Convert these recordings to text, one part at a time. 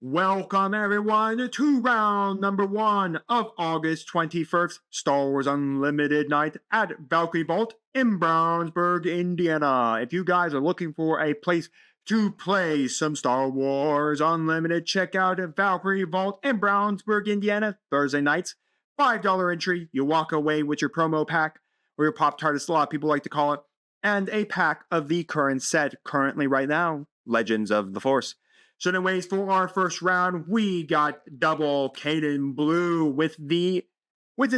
Welcome everyone to round number 1 of August 21st, Star Wars Unlimited Night at Valkyrie Vault in Brownsburg, Indiana. If you guys are looking for a place to play some Star Wars Unlimited, check out Valkyrie Vault in Brownsburg, Indiana, Thursday nights. $5 entry, you walk away with your promo pack, or your Pop-Tart as a lot of people like to call it, and a pack of the current set, currently right now, Legends of the Force. So anyways, for our first round, we got double Kanan Blue with the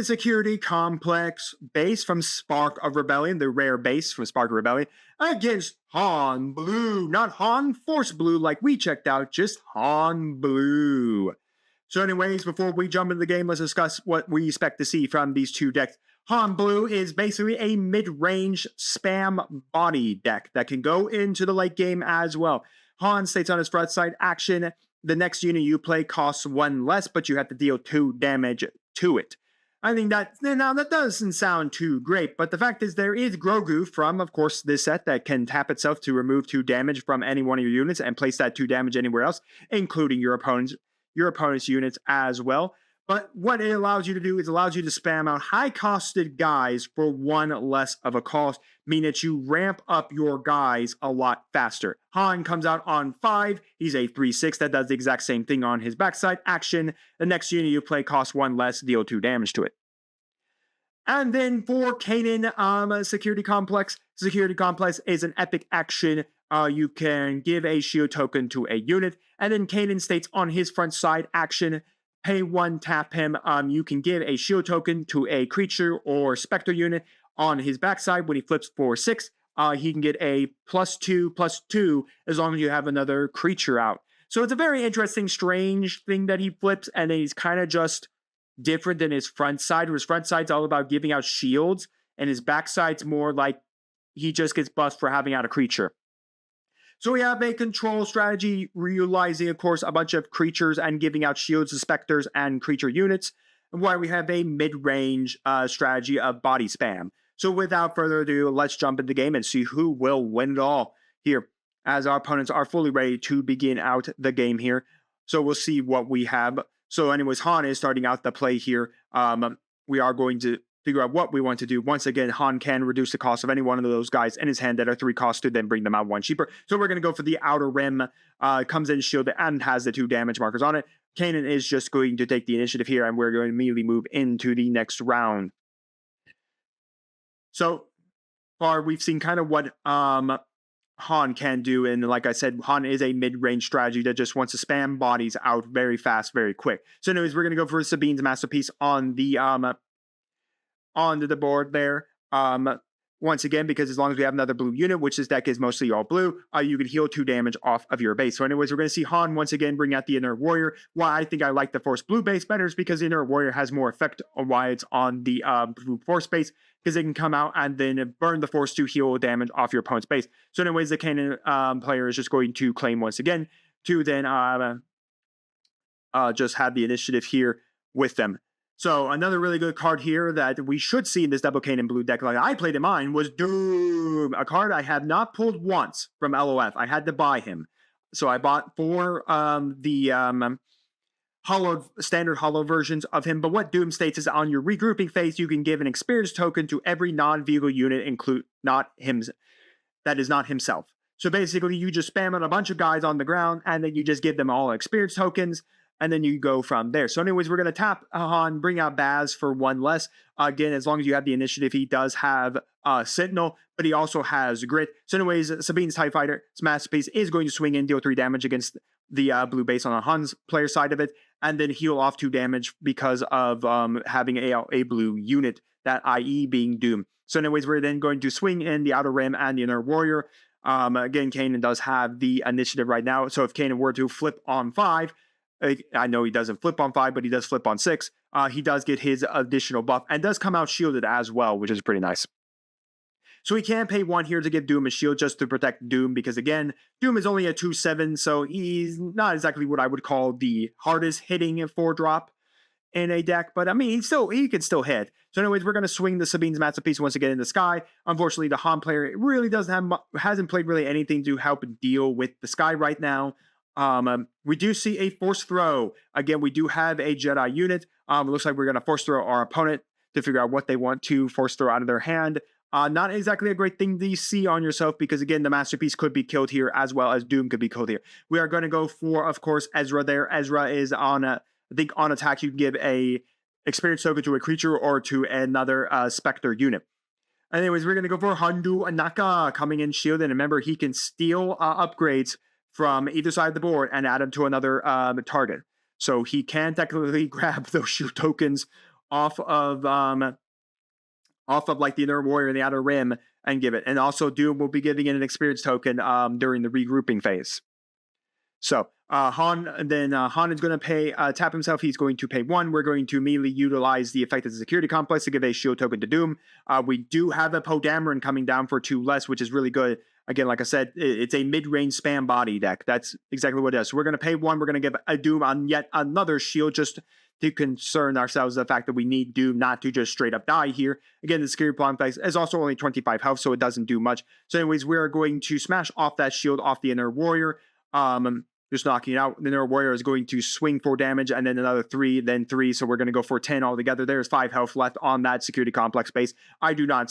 Security Complex base from Spark of Rebellion, the rare base from Spark of Rebellion, against Han Blue, not Han Force Blue like we checked out, just Han Blue. So anyways, before we jump into the game, let's discuss what we expect to see from these two decks. Han Blue is basically a mid-range spam body deck that can go into the late game as well. Han states on his front side action, the next unit you play costs 1 less, but you have to deal 2 damage to it. I think that doesn't sound too great, but the fact is there is Grogu from, of course, this set that can tap itself to remove 2 damage from any one of your units and place that 2 damage anywhere else, including your opponent's units as well. But what it allows you to do is allows you to spam out high-costed guys for 1 less of a cost, meaning that you ramp up your guys a lot faster. Han comes out on 5. He's a 3/6 that does the exact same thing on his backside action. The next unit you play costs 1 less, deal 2 damage to it. And then for Kanan Security Complex, Security Complex is an epic action. You can give a shield token to a unit, and then Kanan states on his front side action, pay 1, tap him. You can give a shield token to a creature or Spectre unit on his backside. When he flips for 6, he can get a +2/+2 as long as you have another creature out. So it's a very interesting, strange thing that he flips, and then he's kind of just different than his front side, where his front side's all about giving out shields, and his backside's more like he just gets buffed for having out a creature. So we have a control strategy, realizing, of course, a bunch of creatures and giving out shields to Spectres and creature units, while we have a mid-range strategy of body spam. So without further ado, let's jump into the game and see who will win it all here, as our opponents are fully ready to begin out the game here. So we'll see what we have. So anyways, Han is starting out the play here. We are going to figure out what we want to do. Once again, Han can reduce the cost of any one of those guys in his hand that are 3 costs to then bring them out 1 cheaper. So we're going to go for the outer rim. Comes in shielded and has the 2 damage markers on it. Kanan is just going to take the initiative here, and we're going to immediately move into the next round. So far, we've seen kind of what Han can do, and like I said, Han is a mid-range strategy that just wants to spam bodies out very fast, very quick. So anyways, we're going to go for Sabine's Masterpiece on the onto the board there. Once again, because as long as we have another blue unit, which this deck is mostly all blue, you can heal 2 damage off of your base. So anyways, we're going to see Han once again bring out the Inner Warrior. Why I think I like the Force Blue base better is because the Inner Warrior has more effect on why it's on the blue Force base, because they can come out and then burn the Force to heal damage off your opponent's base. So anyways, the Kanan player is just going to claim once again to then just have the initiative here with them. So another really good card here that we should see in this double Kanan Blue deck, like I played in mine, was Doom, a card I have not pulled once from LOF. I had to buy him. So I bought 4 the standard hollow versions of him. But what Doom states is on your regrouping phase, you can give an experience token to every non-vehicle unit, that is not himself. So basically, you just spam out a bunch of guys on the ground, and then you just give them all experience tokens, and then you go from there. So anyways, we're going to tap Han, bring out Baz for 1 less. Again, as long as you have the initiative, he does have Sentinel, but he also has Grit. So anyways, Sabine's TIE Fighter's Masterpiece is going to swing in, deal 3 damage against the blue base on Han's player side of it, and then heal off 2 damage because of having a blue unit, that i.e. being Doom. So anyways, we're then going to swing in the Outer Rim and the Inner Warrior. Again, Kanan does have the initiative right now, so if Kanan were to flip on 5, I know he doesn't flip on 5, but he does flip on 6. He does get his additional buff and does come out shielded as well, which is pretty nice. So he can pay 1 here to give Doom a shield just to protect Doom, because again, Doom is only a 2/7, so he's not exactly what I would call the hardest hitting 4-drop in a deck, but I mean, he can still hit. So anyways, we're going to swing the Sabine's Masterpiece once again in the sky. Unfortunately, the Han player really hasn't played really anything to help deal with the sky right now. We do see a force throw. Again, we do have a Jedi unit. It looks like we're going to force throw our opponent to figure out what they want to force throw out of their hand. Not exactly a great thing to see on yourself because, again, the Masterpiece could be killed here as well as Doom could be killed here. We are going to go for, of course, Ezra there. Ezra is on, I think on attack, you can give a experience token to a creature or to another Spectre unit. Anyways, we're going to go for Hondo Ohnaka coming in shield. And remember, he can steal upgrades from either side of the board and add them to another target. So he can technically grab those shield tokens off of like the Inner Warrior and the Outer Rim and give it. And also Doom will be giving it an experience token during the regrouping phase. So Han is going to tap himself. He's going to pay 1. We're going to immediately utilize the effect of the Security Complex to give a shield token to Doom. We do have a Poe Dameron coming down for 2 less, which is really good. Again, like I said, it's a mid-range spam body deck. That's exactly what it is. So we're going to pay 1. We're going to give a Doom on yet another shield just to concern ourselves with the fact that we need Doom not to just straight up die here. Again, the Security Complex is also only 25 health, so it doesn't do much. So anyways, we're going to smash off that shield off the Inner Warrior. Just knocking it out. The Inner Warrior is going to swing 4 damage and then another 3, then 3. So we're going to go for 10 altogether. There's 5 health left on that Security Complex base. I do not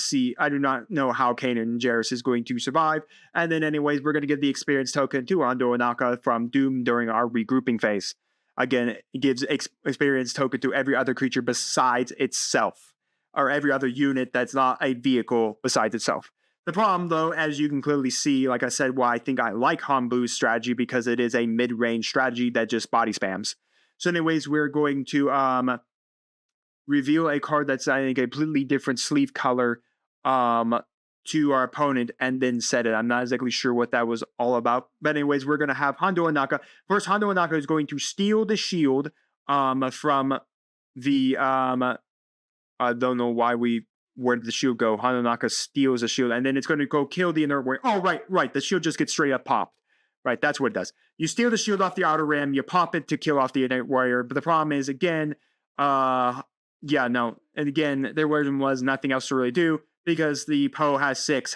know how Kanan Jarrus is going to survive. And then anyways, we're going to give the experience token to Hondo Ohnaka from Doom during our regrouping phase. Again, it gives experience token to every other creature besides itself, or every other unit that's not a vehicle besides itself. The problem, though, as you can clearly see, like I said, why I think I like Han Blue's strategy, because it is a mid-range strategy that just body spams. So anyways, we're going to reveal a card that's, I think, a completely different sleeve color to our opponent and then set it. I'm not exactly sure what that was all about. But anyways, we're going to have Hondo Ohnaka. First, Hondo Ohnaka is going to steal the shield from the... I don't know where did the shield go? Hondo Ohnaka steals the shield, and then it's going to go kill the Inner Warrior. Oh, right. The shield just gets straight up popped. Right, that's what it does. You steal the shield off the Outer Rim, you pop it to kill off the Inner Warrior, but the problem is, again, and again, there was nothing else to really do, because the Poe has 6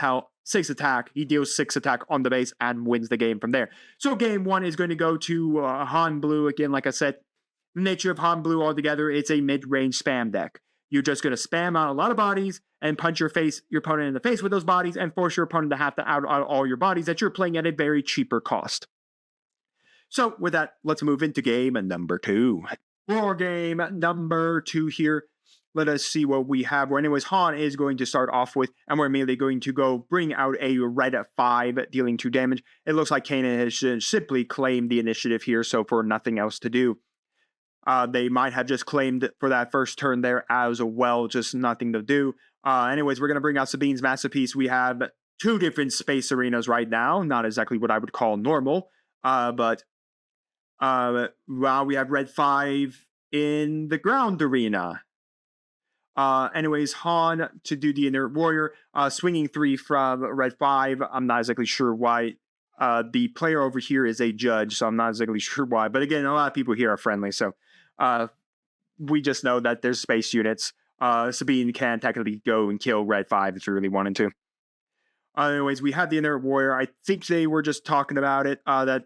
attack. He deals 6 attack on the base and wins the game from there. So game 1 is going to go to Han Blue. Again, like I said, the nature of Han Blue altogether, it's a mid-range spam deck. You're just going to spam out a lot of bodies and punch your opponent in the face with those bodies and force your opponent to have to out all your bodies that you're playing at a very cheaper cost. So with that, let's move into game number 2. For game number 2 here, let us see what we have. Well, anyways, Han is going to start off with, and we're immediately going to go bring out a red 5, dealing 2 damage. It looks like Kanan has simply claimed the initiative here, so for nothing else to do. They might have just claimed for that first turn there as well, just nothing to do. Anyways, we're going to bring out Sabine's Masterpiece. We have 2 different space arenas right now. Not exactly what I would call normal, but we have red 5 in the ground arena. Anyways, Han to do the Inner Warrior, swinging 3 from red 5. I'm not exactly sure why. The player over here is a judge, so I'm not exactly sure why. But again, a lot of people here are friendly, so we just know that there's space units. Sabine can technically go and kill red 5 if she really wanted to. Anyways, we have the Inner Warrior. I think they were just talking about it.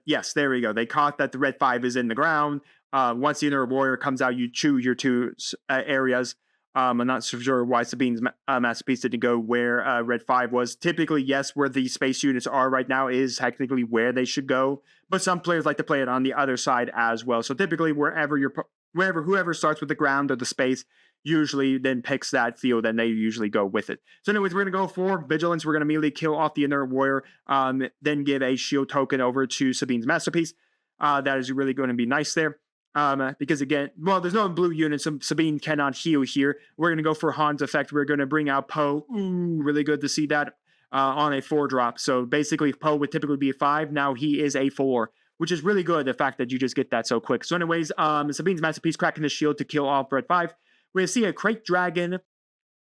Yes, there we go. They caught that the red 5 is in the ground. Once the Inner Warrior comes out, you choose your 2 areas. I'm not so sure why Sabine's Masterpiece didn't go where red 5 was. Typically, yes, where the space units are right now is technically where they should go. But some players like to play it on the other side as well. So typically, whoever starts with the ground or the space usually then picks that field, and they usually go with it. So anyways, we're going to go for Vigilance. We're going to immediately kill off the Inner Warrior, then give a shield token over to Sabine's Masterpiece. That is really going to be nice there. Because again, well, there's no blue units, so Sabine cannot heal here. We're going to go for Han's effect. We're going to bring out Poe. Ooh, really good to see that on a 4-drop. So basically, Poe would typically be a 5. Now he is a 4, which is really good, the fact that you just get that so quick. So anyways, Sabine's Masterpiece cracking the shield to kill off red 5. We're going to see a Crate Dragon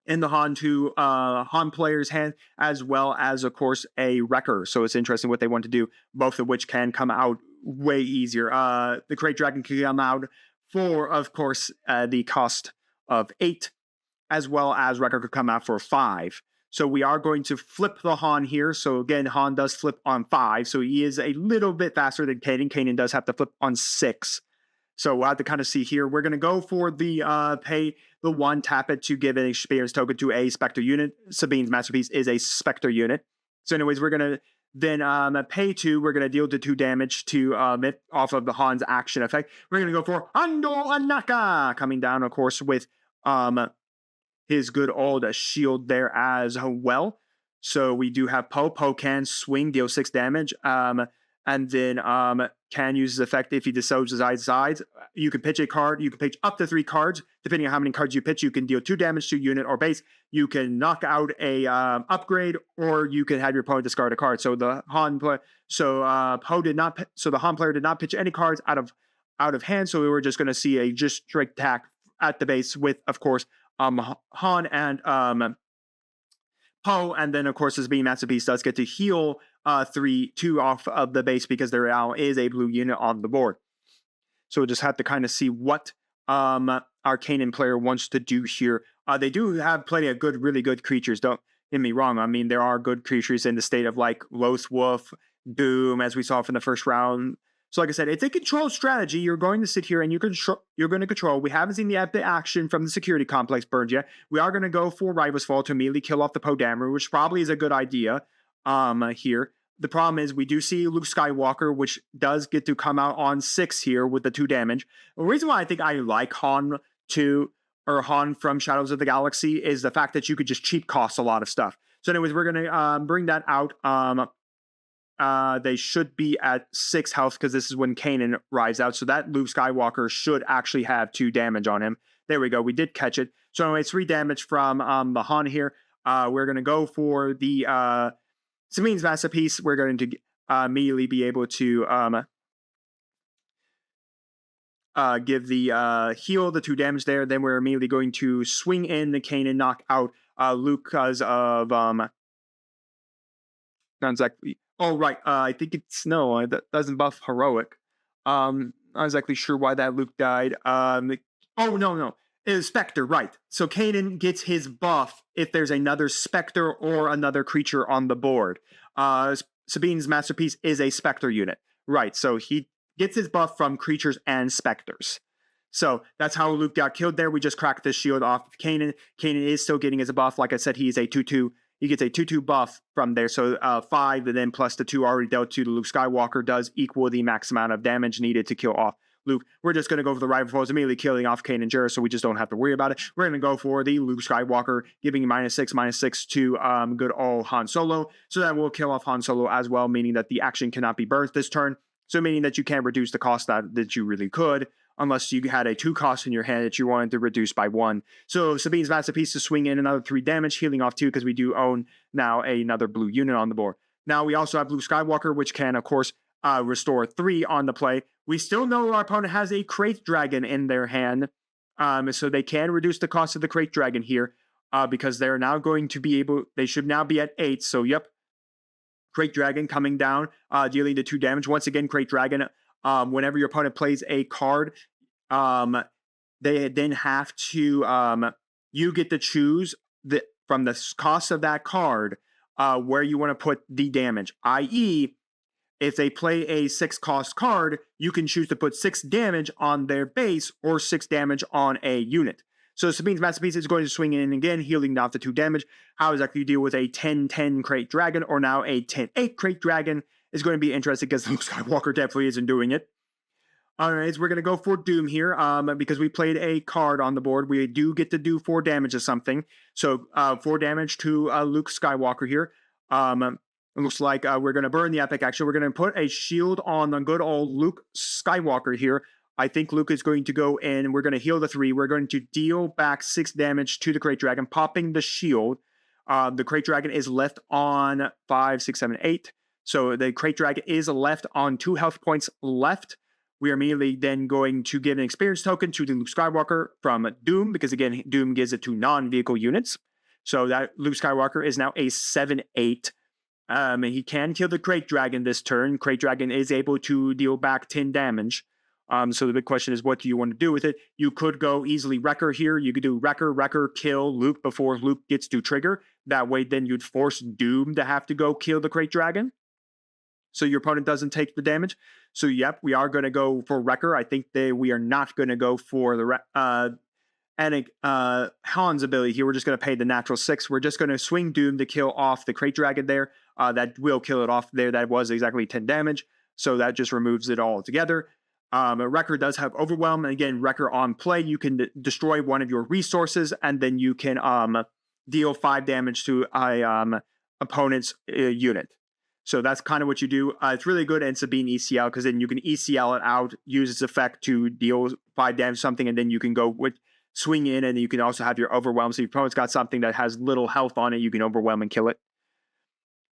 in the Han player's hand, as well as, of course, a Wrecker. So it's interesting what they want to do, both of which can come out way easier. The Crate Dragon can come out for, of course, the cost of 8, as well as Wrecker could come out for 5. So we are going to flip the Han here. So again, Han does flip on 5. So he is a little bit faster than Kanan. Kanan does have to flip on 6. So we'll have to kind of see here. We're going to go for the pay the 1, tap it to give an experience token to a Spectre unit. Sabine's Masterpiece is a Spectre unit. So anyways, we're going to then pay 2. We're going to deal the 2 damage to off of the Han's action effect. We're going to go for Ando Anaka, coming down, of course, with his good old shield there as well. So we do have Poe. Poe can swing, deal 6 damage, and then can use his effect if he decides. You can pitch a card. You can pitch up to 3 cards. Depending on how many cards you pitch, you can deal 2 damage to unit or base. You can knock out a upgrade, or you can have your opponent discard a card. So the Han player, Poe did not. So the Han player did not pitch any cards out of hand. So we were just going to see a just straight attack at the base with, of course, Han and Poe, and then of course his Beam Masterpiece does get to heal 2 off of the base because there now is a blue unit on the board. So we'll just have to kind of see what our Kanan player wants to do here. They do have plenty of really good creatures. Don't get me wrong. I mean, there are good creatures in the state of like Loth Wolf, Doom, as we saw from the first round. So like I said, it's a control strategy. You're going to sit here and you're going to control. We haven't seen the action from the security complex burned yet. We are going to go for Rival's Fall to immediately kill off the Poe Dameron, which probably is a good idea here. The problem is we do see Luke Skywalker, which does get to come out on 6 here with the 2 damage. The reason why I think I like Han from Shadows of the Galaxy is the fact that you could just cheap cost a lot of stuff. So anyways, we're going to bring that out. They should be at 6 health because this is when Kanan arrives out. So that Luke Skywalker should actually have 2 damage on him. There we go. We did catch it. So anyway, 3 damage from the Han here. We're going to go for the Sabine's Masterpiece. We're going to immediately be able to give the heal, the 2 damage there. Then we're immediately going to swing in the Kanan, knock out Luke because of not exactly. Oh, right. I think it's no, that doesn't buff heroic. Not exactly sure why that Luke died. Oh, no. It was Spectre, right. So Kanan gets his buff if there's another Spectre or another creature on the board. Sabine's Masterpiece is a Spectre unit. Right, so he gets his buff from creatures and Spectres. So that's how Luke got killed there. We just cracked the shield off of Kanan. Kanan is still getting his buff. Like I said, he's a 2/2. He gets a 2/2 buff from there. So 5 and then plus the 2 already dealt to the Luke Skywalker does equal the max amount of damage needed to kill off Luke. We're just going to go for the Rival Foes, immediately killing off Kanan Jarrus, so we just don't have to worry about it. We're going to go for the Luke Skywalker, giving -6/-6 to good old Han Solo. So that will kill off Han Solo as well, meaning that the action cannot be burnt this turn. So meaning that you can't reduce the cost that you really could, unless you had a 2 cost in your hand that you wanted to reduce by 1. So Sabine's Masterpiece to swing in another 3 damage, healing off 2 because we do own now another blue unit on the board. Now we also have Luke Skywalker, which can, of course, restore 3 on the play. We still know our opponent has a Krayt Dragon in their hand, so they can reduce the cost of the Krayt Dragon here because they're now going to be able, they should now be at 8. So, yep, Krayt Dragon coming down, dealing the 2 damage. Once again, Krayt Dragon, whenever your opponent plays a card, they then have to, you get to choose from the cost of that card where you want to put the damage, i.e., if they play a 6 cost card, you can choose to put 6 damage on their base or 6 damage on a unit. So Sabine's Masterpiece is going to swing in again, healing off the 2 damage. How exactly you deal with a 10/10 Krayt Dragon or now a 10/8 Krayt Dragon is going to be interesting because Luke Skywalker definitely isn't doing it. Alright, so we're going to go for Doom here because we played a card on the board. We do get to do 4 damage to something. So 4 damage to Luke Skywalker here. It looks like we're going to burn the epic action. We're going to put a shield on the good old Luke Skywalker here. I think Luke is going to go in. We're going to heal the 3. We're going to deal back 6 damage to the Krayt Dragon, popping the shield. The Krayt Dragon is left on 5, 6, 7, 8. So the Krayt Dragon is left on 2 health points left. We are immediately then going to give an experience token to the Luke Skywalker from Doom, because again, Doom gives it to non-vehicle units. So that Luke Skywalker is now a 7/8. He can kill the Krayt Dragon this turn. Krayt Dragon is able to deal back 10 damage. So the big question is, what do you want to do with it? You could go easily Wrecker here. You could do Wrecker, kill Luke before Luke gets to trigger. That way, then you'd force Doom to have to go kill the Krayt Dragon, so your opponent doesn't take the damage. So yep, we are going to go for Wrecker. I think we are not going to go for the Han's ability here. We're just going to pay the natural 6. We're just going to swing Doom to kill off the Krayt Dragon there. That will kill it off there. That was exactly 10 damage. So that just removes it all together. Wrecker does have Overwhelm. And again, Wrecker on play, you can destroy one of your resources, and then you can deal 5 damage to a opponent's unit. So that's kind of what you do. It's really good in Sabine ECL, because then you can ECL it out, use its effect to deal 5 damage to something, and then you can go swing in, and you can also have your Overwhelm. So if your opponent's got something that has little health on it, you can Overwhelm and kill it.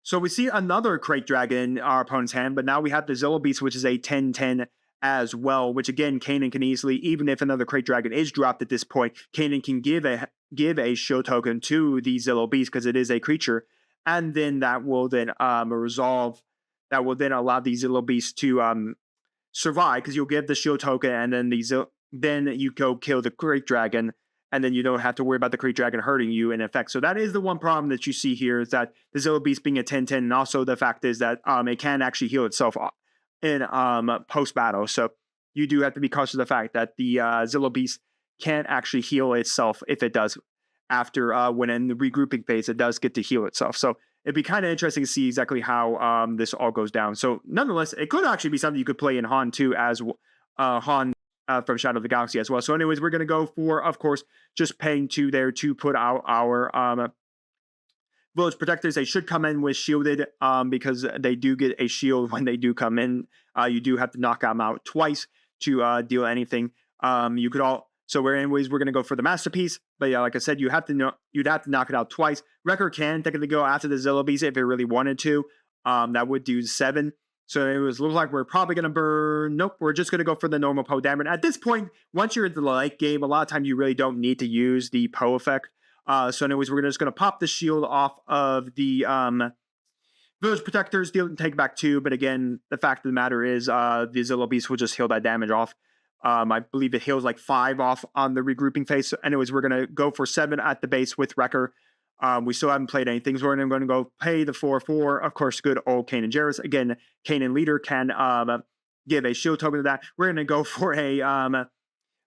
So we see another Krayt Dragon in our opponent's hand, but now we have the Zillobeast, which is a 10/10 as well, which again, Kanan can easily, even if another Krayt Dragon is dropped at this point, Kanan can give a shield token to the Zillobeast because it is a creature, and then that will then resolve. That will then allow the Zillobeast to survive, because you'll give the shield token, and then then you go kill the Krayt Dragon, and then you don't have to worry about the Krayt Dragon hurting you in effect. So that is the one problem that you see here, is that the Zillobeast being a 10/10, and also the fact is that it can actually heal itself in post-battle. So you do have to be cautious of the fact that the Zillobeast can't actually heal itself if it does. After when in the regrouping phase, it does get to heal itself. So it'd be kind of interesting to see exactly how this all goes down. So nonetheless, it could actually be something you could play in Han 2 as Han from Shadow of the Galaxy as well. So anyways, we're going to go for, of course, just paying 2 there to put out our Village Protectors. They should come in with shielded because they do get a shield when they do come in. You do have to knock them out twice to deal anything. You could all. So we're going to go for the Masterpiece. But yeah, like I said, you'd have to knock it out twice. Wrecker can technically go after the Zillobeast if it really wanted to. That would do 7. So it looks like we're probably going to burn. Nope, we're just going to go for the normal Poe damage. At this point, once you're in the late game, a lot of times you really don't need to use the Poe effect. So anyways, we're just going to pop the shield off of the Village Protectors, take back 2. But again, the fact of the matter is the Zillobeast will just heal that damage off. I believe it heals like 5 off on the regrouping phase. So anyways, we're going to go for 7 at the base with Wrecker. We still haven't played anything, so we're going to go pay the 4/4. Of course, good old Kanan Jarrus. Again, Kanan Leader can give a shield token to that. We're going to go for a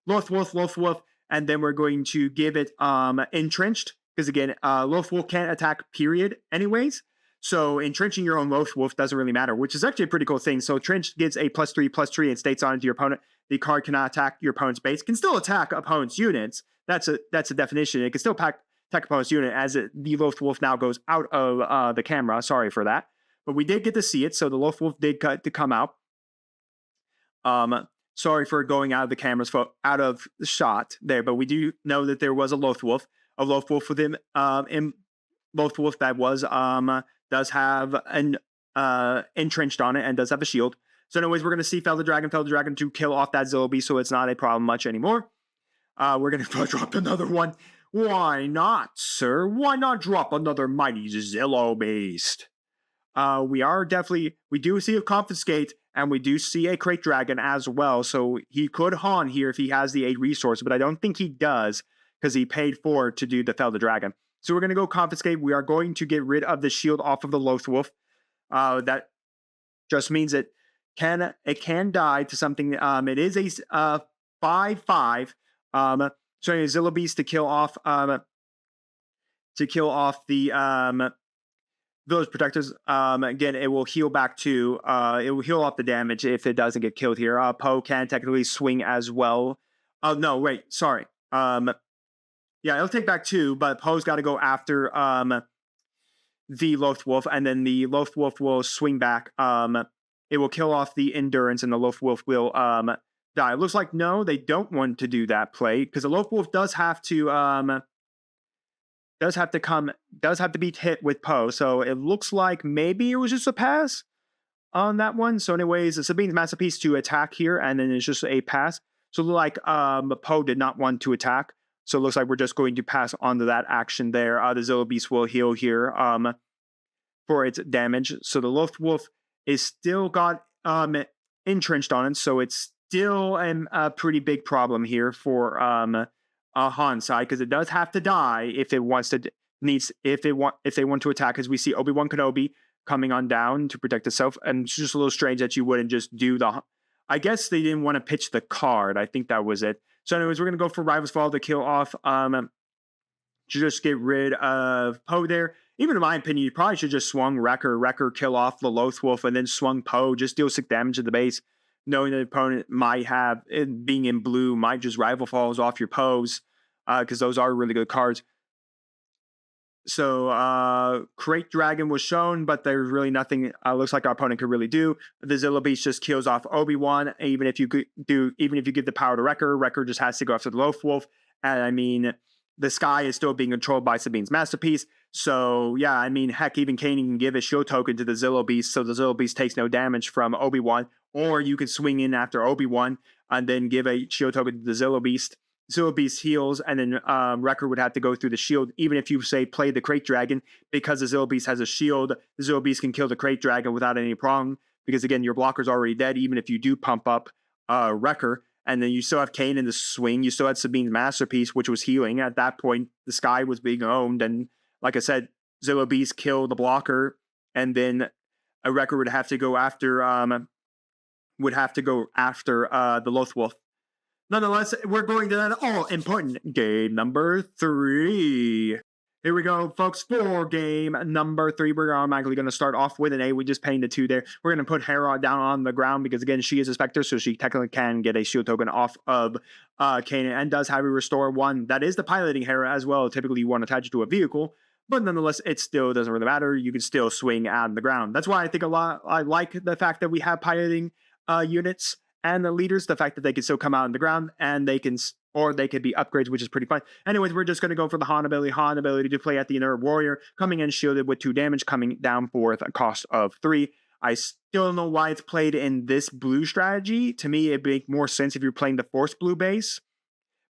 Lothwolf, and then we're going to give it Entrenched, because again, Lothwolf can't attack, period, anyways. So entrenching your own Lothwolf doesn't really matter, which is actually a pretty cool thing. So Entrenched gives a +3/+3 and states on it to your opponent. The card cannot attack your opponent's base. Can still attack opponent's units. That's a definition. It can still attack opponent's unit as the Lothwolf now goes out of the camera. Sorry for that. But we did get to see it, so the Lothwolf did come out. Sorry for going out of the cameras, out of the shot there, but we do know that there was a Lothwolf within Lothwolf that was does have an entrenched on it and does have a shield. So anyways, we're going to see Fel the Dragon to kill off that Zillobeast, so it's not a problem much anymore. We're going to drop another one. Why not, sir? Why not drop another mighty Zillobeast? We do see a Confiscate, and we do see a Krayt Dragon as well, so he could Han here if he has the 8 resource, but I don't think he does, because he paid 4 to do the Fel the Dragon. So we're going to go Confiscate. We are going to get rid of the shield off of the Lothwolf. That just means it can die to something. It is a 5/5. So Zillobeast to kill off the Village Protectors. Again, it will heal back to it will heal off the damage if it doesn't get killed here. Poe can technically swing as well. Oh no, wait, sorry. Yeah, it'll take back 2, but Poe's got to go after the Lothwolf, and then the Lothwolf will swing back. It will kill off the Endurance, and the Lothwolf will die. It looks like no, they don't want to do that play, because the Lothwolf does have to be hit with Poe. So it looks like maybe it was just a pass on that one. So anyways, Sabine's Masterpiece to attack here, and then it's just a pass. So like Poe did not want to attack. So it looks like we're just going to pass on to that action there. The Zillobeast will heal here for its damage. So the Lothwolf is still got entrenched on it, so it's still a pretty big problem here for Han's side, because it does have to die if it wants to if they want to attack, as we see Obi-Wan Kenobi coming on down to protect itself. And it's just a little strange that you wouldn't just do the, I guess they didn't want to pitch the card. I think that was it. So anyways, we're going to go for Rivals Fall to kill off, to just get rid of Poe there. Even in my opinion, you probably should just swung Wrecker, kill off the 𝐒𝐓𝐀, and then swung Poe, just deal 6 damage to the base, knowing the opponent might have, it being in blue, might just Rival Falls off your Poes, because those are really good cards. So Crate Dragon was shown, but there's really nothing looks like our opponent could really do. The Zilla Beast just kills off Obi-Wan. Even if you give the power to Wrecker just has to go after the 𝐒𝐓𝐀. And I mean, the sky is still being controlled by Sabine's Masterpiece. So yeah, I mean, heck, even Kanan can give a shield token to the Zilla Beast, so the Zilla Beast takes no damage from Obi-Wan. Or you can swing in after Obi-Wan and then give a shield token to the Zilla Beast. Zilla Beast heals, and then Wrecker would have to go through the shield. Even if you say play the Crate Dragon, because the Zilla Beast has a shield, the Zilla Beast can kill the Crate Dragon without any problem. Because again, your blocker's already dead, even if you do pump up Wrecker. And then you still have Kanan in the swing. You still had Sabine's Masterpiece, which was healing. At that point, the sky was being owned. And like I said, Zilla Beast killed the blocker. And then a Wrecker would have to go after the 𝐒𝐓𝐀. Nonetheless, we're going to that all-important game number 3. Here we go, folks, for game number 3. We're automatically going to start off with an A. We just paying the 2 there. We're going to put Hera down on the ground because, again, she is a Spectre, so she technically can get a shield token off of Kanan, and does have a Restore 1. That is the piloting Hera as well. Typically, you want to attach it to a vehicle, but nonetheless, it still doesn't really matter. You can still swing on the ground. That's why I think I like the fact that we have piloting units and the leaders, the fact that they can still come out on the ground, and they can be upgrades, which is pretty fun. Anyways, we're just going to go for the Han ability to play at the Inner Warrior, coming in shielded with 2 damage, coming down for a cost of 3. I still don't know why it's played in this blue strategy. To me, it'd make more sense if you're playing the Force Blue base.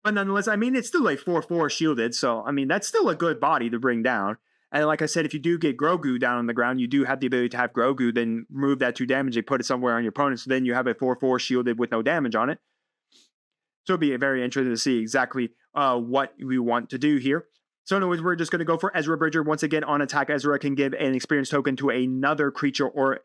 But nonetheless, I mean, it's still a 4/4 shielded, so I mean, that's still a good body to bring down. And like I said, if you do get Grogu down on the ground, you do have the ability to have Grogu then remove that 2 damage and put it somewhere on your opponent. So then you have a 4/4 shielded with no damage on it. So it'll be very interesting to see exactly what we want to do here. So anyways, we're just going to go for Ezra Bridger. Once again, on attack, Ezra can give an experience token to another creature or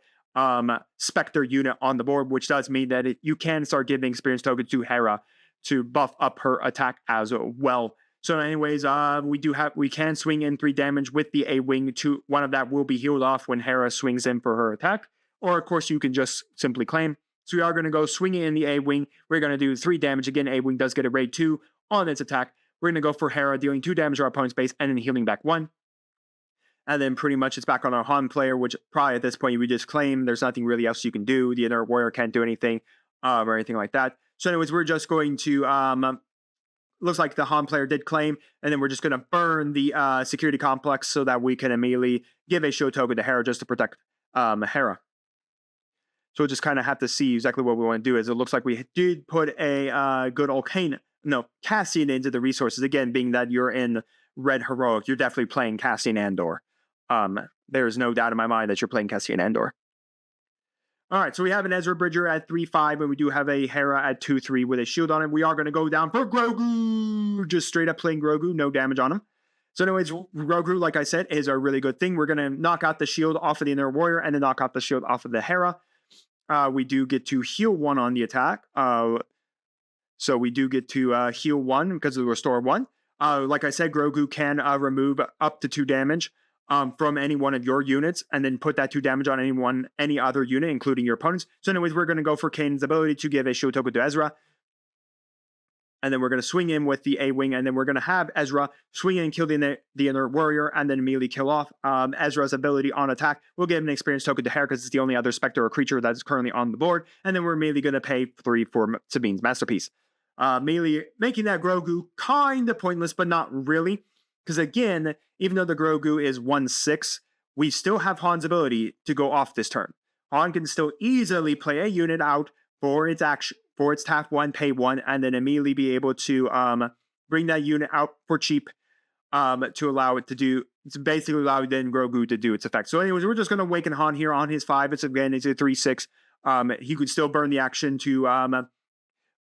Spectre unit on the board, which does mean that you can start giving experience tokens to Hera to buff up her attack as well. So anyways, we can swing in 3 damage with the A-Wing. One of that will be healed off when Hera swings in for her attack. Or, of course, you can just simply claim. So we are going to go swinging in the A-Wing. We're going to do 3 damage. Again, A-Wing does get a raid 2 on its attack. We're going to go for Hera, dealing 2 damage to our opponent's base and then healing back 1. And then pretty much it's back on our Han player, which probably at this point we just claim. There's nothing really else you can do. The Inner Warrior can't do anything or anything like that. So anyways, we're just going to... looks like the Han player did claim, and then we're just going to burn the security complex so that we can immediately give a show token to Hera just to protect Hera. So we'll just kind of have to see exactly what we want to do. As it looks like we did put a good old Cassian into the resources. Again, being that you're in Red Heroic, you're definitely playing Cassian Andor. There's no doubt in my mind that you're playing Cassian Andor. All right, so we have an Ezra Bridger at 3/5, and we do have a Hera at 2/3 with a shield on it. We are going to go down for Grogu. Just straight up playing Grogu, no damage on him. So anyways, Grogu, like I said, is a really good thing. We're going to knock out the shield off of the Inner Warrior and then knock out the shield off of the Hera. We do get to heal 1 on the attack. So we do get to heal 1 because of the Restore 1. Like I said, Grogu can remove up to 2 damage from any one of your units, and then put that 2 damage on any other unit, including your opponents. So anyways, we're going to go for Kanan's ability to give a shield token to Ezra. And then we're going to swing in with the A-Wing, and then we're going to have Ezra swing in and kill the Inner Warrior, and then immediately kill off Ezra's ability on attack. We'll give an experience token to Hera because it's the only other Spectre or creature that is currently on the board. And then we're immediately going to pay 3 for Sabine's Masterpiece. Immediately making that Grogu kind of pointless, but not really. Because again, even though the Grogu is 1/6, we still have Han's ability to go off this turn. Han can still easily play a unit out for its action, for its tap 1, pay 1, and then immediately be able to bring that unit out for cheap to allow it to basically allow then Grogu to do its effect. So anyways, we're just going to awaken Han here on his 5. It's a 3/6. He could still burn the action to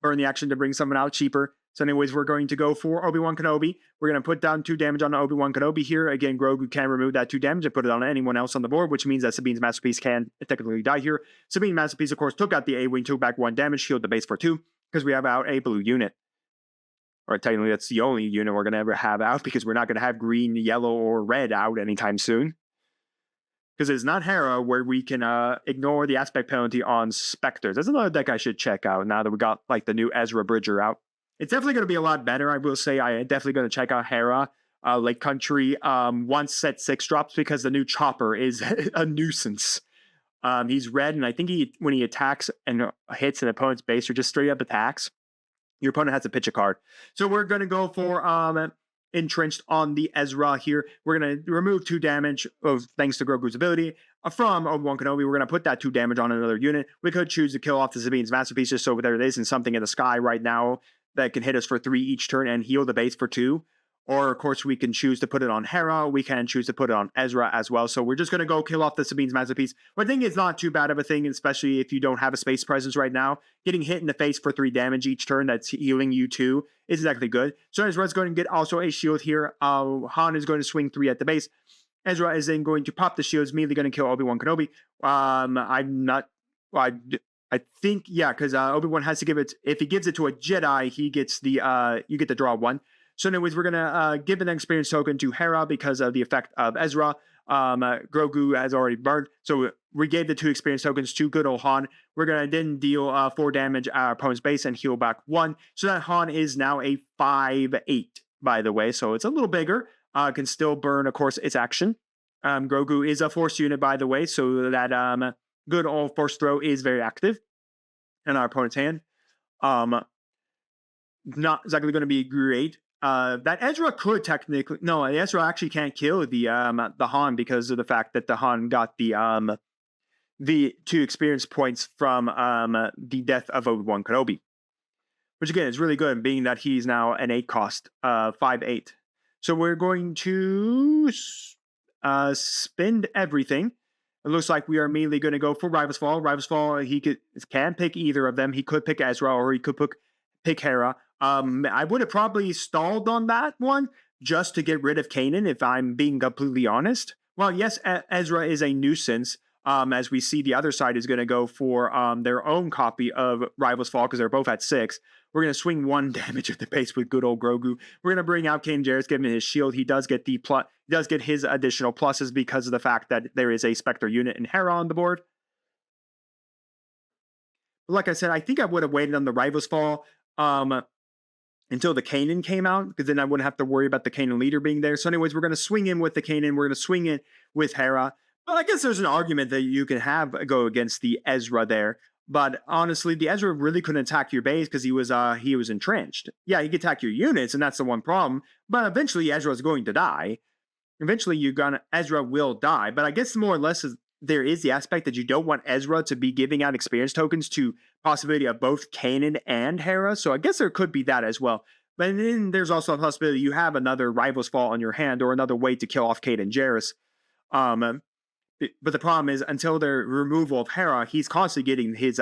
burn the action to bring someone out cheaper. So anyways, we're going to go for Obi-Wan Kenobi. We're going to put down 2 damage on Obi-Wan Kenobi here. Again, Grogu can remove that 2 damage and put it on anyone else on the board, which means that Sabine's Masterpiece can technically die here. Sabine's Masterpiece, of course, took out the A-Wing, took back 1 damage, healed the base for 2, because we have out a blue unit. Or technically, that's the only unit we're going to ever have out, because we're not going to have green, yellow, or red out anytime soon. Because it's not Hera where we can ignore the aspect penalty on Spectres. That's another deck I should check out now that we got like the new Ezra Bridger out. It's definitely going to be a lot better, I will say. I am definitely going to check out Hera, Lake Country, once set 6 drops, because the new Chopper is a nuisance. He's red, and I think when he attacks and hits an opponent's base, or just straight up attacks, your opponent has to pitch a card. So we're going to go for Entrenched on the Ezra here. We're going to remove 2 damage thanks to Grogu's ability from Obi-Wan Kenobi. We're going to put that 2 damage on another unit. We could choose to kill off the Sabine's Masterpiece, just so there isn't something in the sky right now that can hit us for 3 each turn and heal the base for 2. Or, of course, we can choose to put it on Hera. We can choose to put it on Ezra as well. So we're just going to go kill off the Sabine's Masterpiece. But I think it's not too bad of a thing, especially if you don't have a space presence right now. Getting hit in the face for 3 damage each turn that's healing you 2 is exactly good. So Ezra's going to get also a shield here. Han is going to swing 3 at the base. Ezra is then going to pop the shields, immediately going to kill Obi-Wan Kenobi. I think, yeah, because Obi-Wan has to give it, if he gives it to a Jedi, he gets the, you get to draw 1. So anyways, we're going to give an experience token to Hera because of the effect of Ezra. Grogu has already burned, so we gave the 2 experience tokens to good old Han. We're going to then deal 4 damage at our opponent's base and heal back 1. So that Han is now a 5/8, by the way, so it's a little bigger. Can still burn, of course, its action. Grogu is a force unit, by the way, so that good old force throw is very active in our opponent's hand. Not exactly going to be great. That Ezra could technically, no, Ezra actually can't kill the Han because of the fact that the Han got the 2 experience points from the death of Obi-Wan Kenobi, which again is really good, being that he's now an 8 cost, 5/8. So we're going to spend everything. It looks like we are immediately going to go for Rival's Fall. Rival's Fall, he can pick either of them. He could pick Ezra, or he could pick Hera. I would have probably stalled on that one just to get rid of Kanan, if I'm being completely honest. Well, yes, Ezra is a nuisance. As we see, the other side is going to go for their own copy of Rival's Fall, because they're both at 6. We're going to swing 1 damage at the base with good old Grogu. We're going to bring out Kanan Jarrus, give him his shield. He does get his additional pluses because of the fact that there is a Spectre unit and Hera on the board. But like I said, I think I would have waited on the Rival's Fall until the Kanan came out, because then I wouldn't have to worry about the Kanan leader being there. So anyways, we're going to swing in with the Kanan. We're going to swing in with Hera. But I guess there's an argument that you can go against the Ezra there. But honestly, the Ezra really couldn't attack your base because he was entrenched. Yeah, he could attack your units, and that's the one problem. But eventually, Ezra's going to die. Eventually, Ezra will die. But I guess more or less there is the aspect that you don't want Ezra to be giving out experience tokens to possibility of both Kanan and Hera. So I guess there could be that as well. But then there's also a possibility you have another Rival's Fall on your hand, or another way to kill off Kanan Jarrus. But the problem is, until the removal of Hera, he's constantly getting his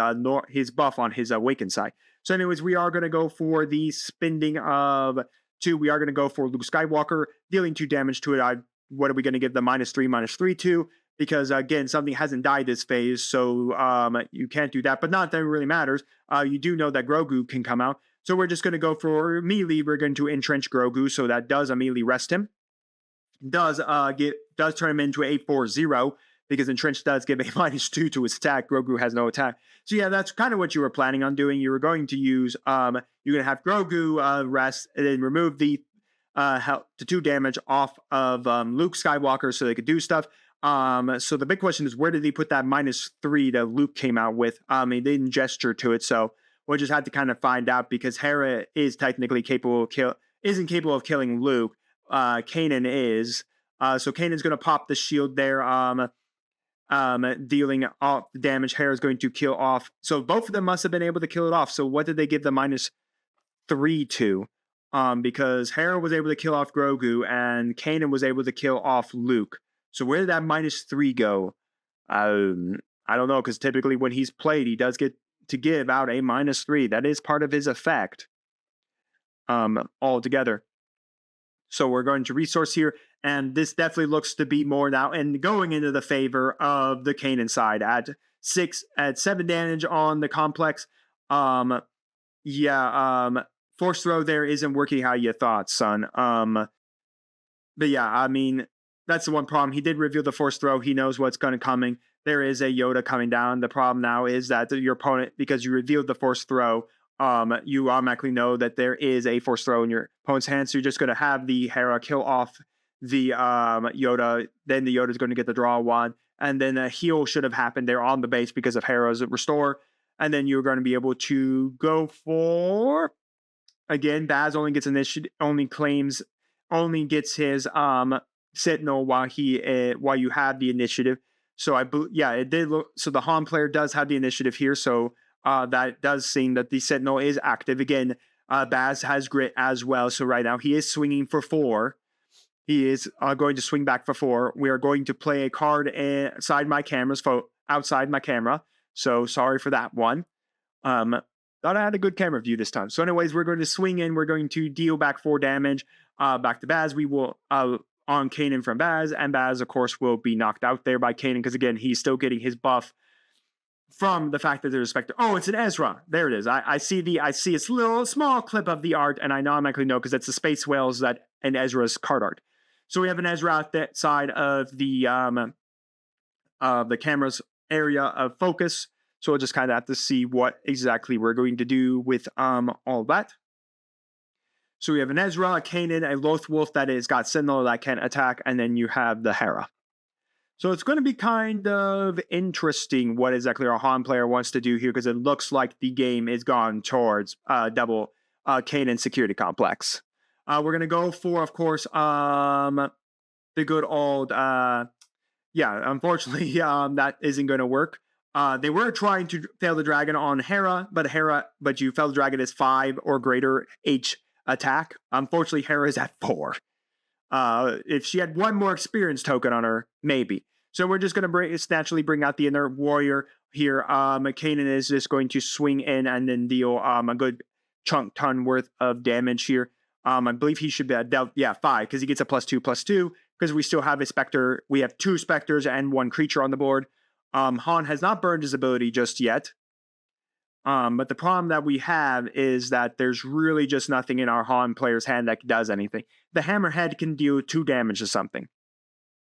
buff on his awakened side. So anyways, we are going to go for the spending of 2. We are going to go for Luke Skywalker, dealing 2 damage to it. What are we going to give the -3/-3 to? Because, again, something hasn't died this phase, so you can't do that. But not that it really matters. You do know that Grogu can come out. So we're just going to go for immediately. We're going to entrench Grogu, so that does immediately rest him. Does turn him into a 4/0, because Entrenched does give a -2 to his attack. Grogu has no attack. So yeah, that's kind of what you were planning on doing. You were going to use, you're going to have Grogu rest, and then remove the 2 damage off of Luke Skywalker so they could do stuff. So the big question is, where did he put that -3 that Luke came out with? He didn't gesture to it, so we'll just have to kind of find out, because Hera is technically isn't capable of killing Luke. Kanan is. So Kanan's going to pop the shield there, dealing off the damage. Hera's going to kill off. So both of them must have been able to kill it off. So what did they give the -3 to? Because Hera was able to kill off Grogu, and Kanan was able to kill off Luke. So where did that -3 go? I don't know, because typically when he's played, he does get to give out a -3. That is part of his effect altogether. So we're going to resource here, and this definitely looks to be more now and going into the favor of the Kanan side at 7 damage on the complex. Force throw there isn't working how you thought, son. But yeah, I mean, that's the one problem. He did reveal the force throw. He knows what's going to coming. There is a Yoda coming down. The problem now is that your opponent, because you revealed the force throw, you automatically know that there is a force throw in your opponent's hand. So you're just going to have the Hera kill off the Yoda. Then the Yoda is going to get the draw one. And then a heal should have happened there on the base because of Hera's restore. And then you're going to be able to go for, again, Baz only gets initiative, only gets his Sentinel while you have the initiative. So it did look, so the Han player does have the initiative here. So that does seem that the Sentinel is active. Again, Baz has grit as well. So right now he is swinging for 4. He is going to swing back for 4. We are going to play a card outside my camera. So sorry for that one. Thought I had a good camera view this time. So anyways, we're going to swing in. We're going to deal back 4 damage back to Baz. We will on Kanan from Baz, and Baz, of course, will be knocked out there by Kanan because, again, he's still getting his buff from the fact that there's a Spectre. Oh, it's an Ezra. There it is. I see a little small clip of the art, and I automatically know because it's the Space Whales and Ezra's card art. So we have an Ezra out that side of the camera's area of focus. So we'll just kind of have to see what exactly we're going to do with all that. So we have an Ezra, a Kanan, a Loth Wolf that has got Sentinel that can attack, and then you have the Hera. So it's going to be kind of interesting what exactly our Han player wants to do here, because it looks like the game is gone towards double Kanan Security Complex. We're going to go for, of course, the good old, unfortunately, that isn't going to work. They were trying to fail the dragon on Hera, but you fail the dragon is 5 or greater H attack. Unfortunately, Hera is at 4. If she had 1 more experience token on her, maybe. So we're just going to naturally bring out the inner warrior here. Kanan is just going to swing in and then deal a good ton worth of damage here. I believe he should be dealt 5 because he gets a +2/+2 because we still have a Spectre. We have 2 Spectres and 1 creature on the board. Han has not burned his ability just yet. But the problem that we have is that there's really just nothing in our Han player's hand that does anything. The Hammerhead can deal 2 damage to something.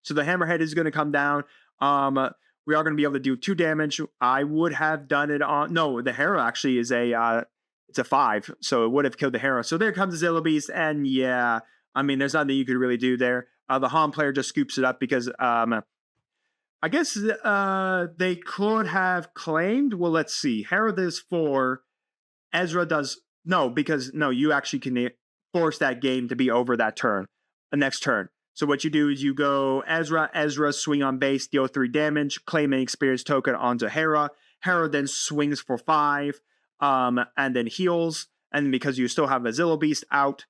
So the Hammerhead is going to come down. We are going to be able to do 2 damage. I would have done it on... No, the Hera actually is it's a 5. So it would have killed the Hera. So there comes the 𝐒𝐴𝐵. And yeah, I mean, there's nothing you could really do there. The Han player just scoops it up because... I guess they could have claimed, well, let's see. Hera does 4. Ezra does, no, because, no, you actually can force that game to be over that turn, the next turn. So what you do is you go Ezra, swing on base, deal 3 damage, claim an experience token onto Hera. Hera then swings for 5, and then heals. And because you still have a 𝐒𝐴𝐵 out,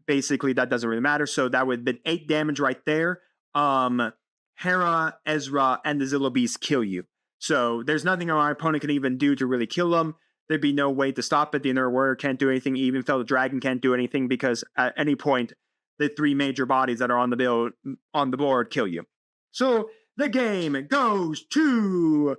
basically that doesn't really matter. So that would have been 8 damage right there. Hera, Ezra, and the 𝐒𝐴𝐵 kill you. So there's nothing our opponent can even do to really kill them. There'd be no way to stop it. The Inner Warrior can't do anything. Even though the Dragon can't do anything because at any point, the 3 major bodies that are on the board kill you. So the game goes to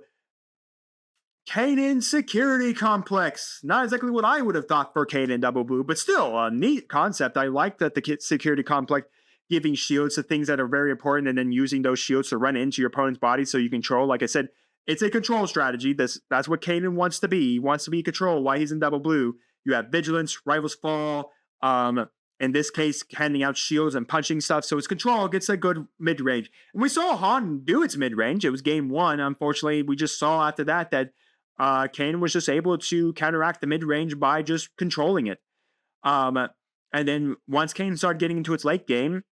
Kanan Security Complex. Not exactly what I would have thought for Kanan Double Blue, but still a neat concept. I like that the Security Complex giving shields to things that are very important and then using those shields to run into your opponent's body so you control. Like I said, it's a control strategy. That's what Kanan wants to be. He wants to be control while he's in Double Blue. You have Vigilance, Rivals Fall, in this case, handing out shields and punching stuff. So his control gets a good mid-range. And we saw Han do its mid-range. It was game 1. Unfortunately, we just saw after that Kanan was just able to counteract the mid-range by just controlling it. And then once Kanan started getting into its late game,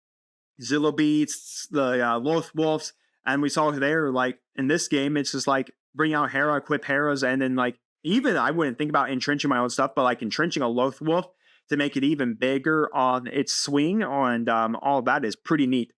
𝐒𝐴𝐵, the Loth Wolves, and we saw there, like, in this game, it's just like, bring out Hera, equip Heras, and then, like, even I wouldn't think about entrenching my own stuff, but, like, entrenching a Loth Wolf to make it even bigger on its swing, and all that is pretty neat.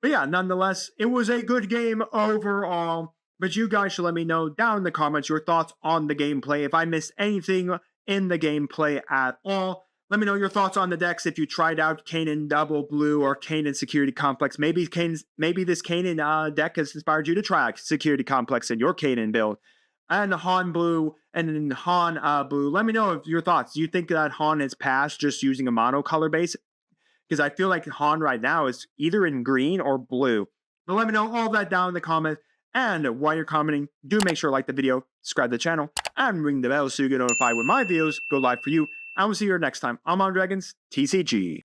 But yeah, nonetheless, it was a good game overall. But you guys should let me know down in the comments your thoughts on the gameplay. If I missed anything in the gameplay at all, let me know your thoughts on the decks. If you tried out Kanan Double Blue or Kanan Security Complex, maybe this Kanan deck has inspired you to try Security Complex in your Kanan build. And Han Blue and Han Blue, let me know your thoughts. Do you think that Han is past just using a monocolor base? Because I feel like Han right now is either in green or blue. But let me know all that down in the comments. And while you're commenting, do make sure to like the video, subscribe to the channel, and ring the bell so you get notified when my videos go live for you. I will see you next time. I'm on Dragons, TCG.